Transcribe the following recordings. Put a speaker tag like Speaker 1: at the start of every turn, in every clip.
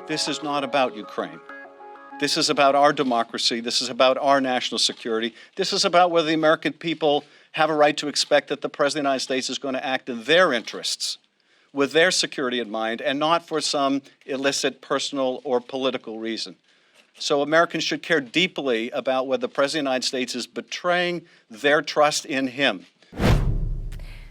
Speaker 1: This is not about Ukraine. This is about our democracy. This is about our national security. This is about whether the American people have a right to expect that the President of the United States is going to act in their interests, with their security in mind, and not for some illicit personal or political reason. So Americans should care deeply about whether the President of the United States is betraying their trust in him.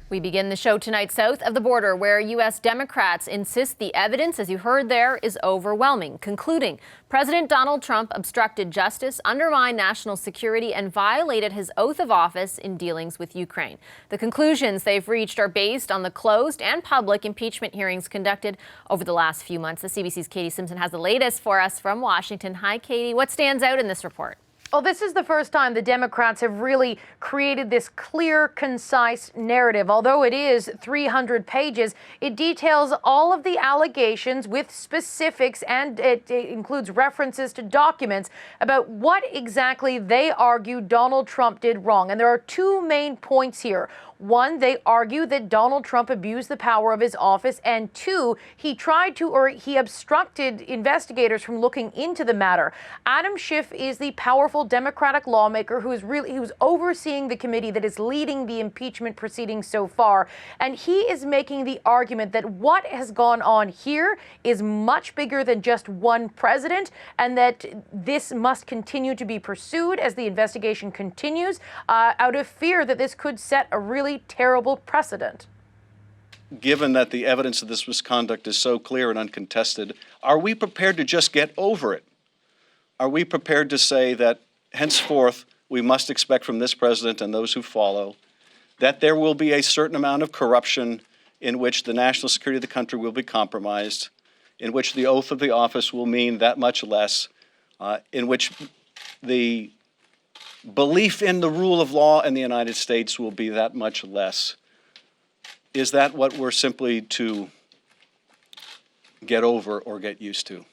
Speaker 2: We begin the show tonight south of the border, where U.S. Democrats insist the evidence, as you heard there, is overwhelming, concluding President Donald Trump obstructed justice, undermined national security, and violated his oath of office in dealings with Ukraine. The conclusions they've reached are based on the closed and public impeachment hearings conducted over the last few months. The CBC's Katie Simpson has the latest for us from Washington. Hi, Katie. What stands out in this report?
Speaker 3: Well, this is the first time the Democrats have really created this clear, concise narrative. Although it is 300 pages, it details all of the allegations with specifics, and it includes references to documents about what exactly they argue Donald Trump did wrong. And there are two main points here. One, they argue that Donald Trump abused the power of his office, and two, he obstructed investigators from looking into the matter. Adam Schiff is the powerful Democratic lawmaker who was overseeing the committee that is leading the impeachment proceedings so far, and he is making the argument that what has gone on here is much bigger than just one president, and that this must continue to be pursued as the investigation continues, out of fear that this could set a really terrible precedent.
Speaker 1: Given that the evidence of this misconduct is so clear and uncontested, are we prepared to just get over it? Are we prepared to say that henceforth we must expect from this president and those who follow that there will be a certain amount of corruption in which the national security of the country will be compromised, in which the oath of the office will mean that much less, in which the belief in the rule of law in the United States will be that much less? Is that what we're simply to get over or get used to?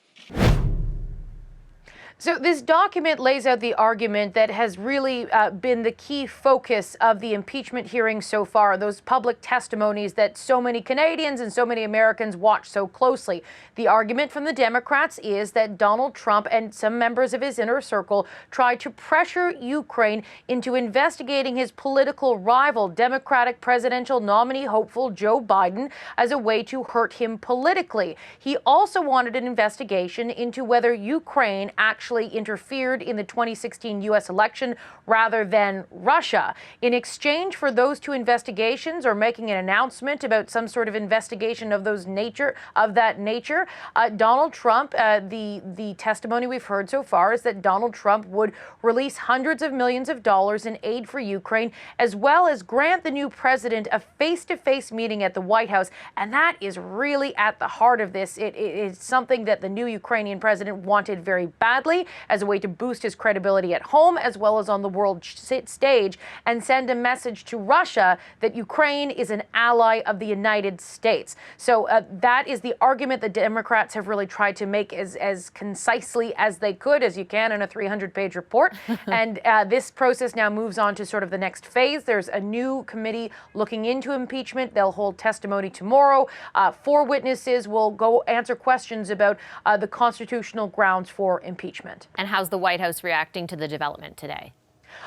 Speaker 3: So this document lays out the argument that has really been the key focus of the impeachment hearings so far, those public testimonies that so many Canadians and so many Americans watch so closely. The argument from the Democrats is that Donald Trump and some members of his inner circle tried to pressure Ukraine into investigating his political rival, Democratic presidential nominee hopeful Joe Biden, as a way to hurt him politically. He also wanted an investigation into whether Ukraine actually interfered in the 2016 U.S. election rather than Russia. In exchange for those two investigations, or making an announcement about some sort of investigation of that nature, Donald Trump, the testimony we've heard so far is that Donald Trump would release hundreds of millions of dollars in aid for Ukraine, as well as grant the new president a face-to-face meeting at the White House. And that is really at the heart of this. It is something that the new Ukrainian president wanted very badly, as a way to boost his credibility at home as well as on the world stage, and send a message to Russia that Ukraine is an ally of the United States. So that is the argument the Democrats have really tried to make as concisely as they could, as you can in a 300-page report. And this process now moves on to sort of the next phase. There's a new committee looking into impeachment. They'll hold testimony tomorrow. 4 witnesses will go answer questions about the constitutional grounds for impeachment.
Speaker 2: And how's the White House reacting to the development today?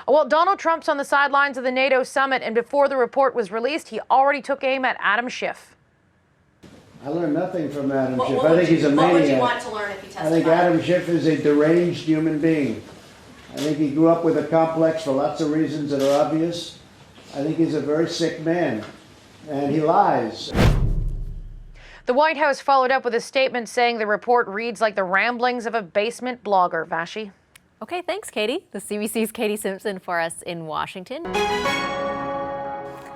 Speaker 3: Well, Donald Trump's on the sidelines of the NATO summit, and before the report was released, he already took aim at Adam Schiff.
Speaker 4: I learned nothing from Adam Schiff. I think he's a maniac.
Speaker 5: What would you want to learn if he testified?
Speaker 4: I think Adam Schiff is a deranged human being. I think he grew up with a complex for lots of reasons that are obvious. I think he's a very sick man, and he lies.
Speaker 3: The White House followed up with a statement saying the report reads like the ramblings of a basement blogger. Vashi?
Speaker 2: Okay, thanks, Katie. The CBC's Katie Simpson for us in Washington.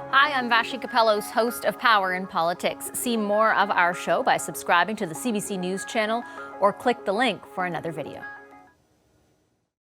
Speaker 2: Hi, I'm Vashi Capellos, host of Power in Politics. See more of our show by subscribing to the CBC News channel or click the link for another video.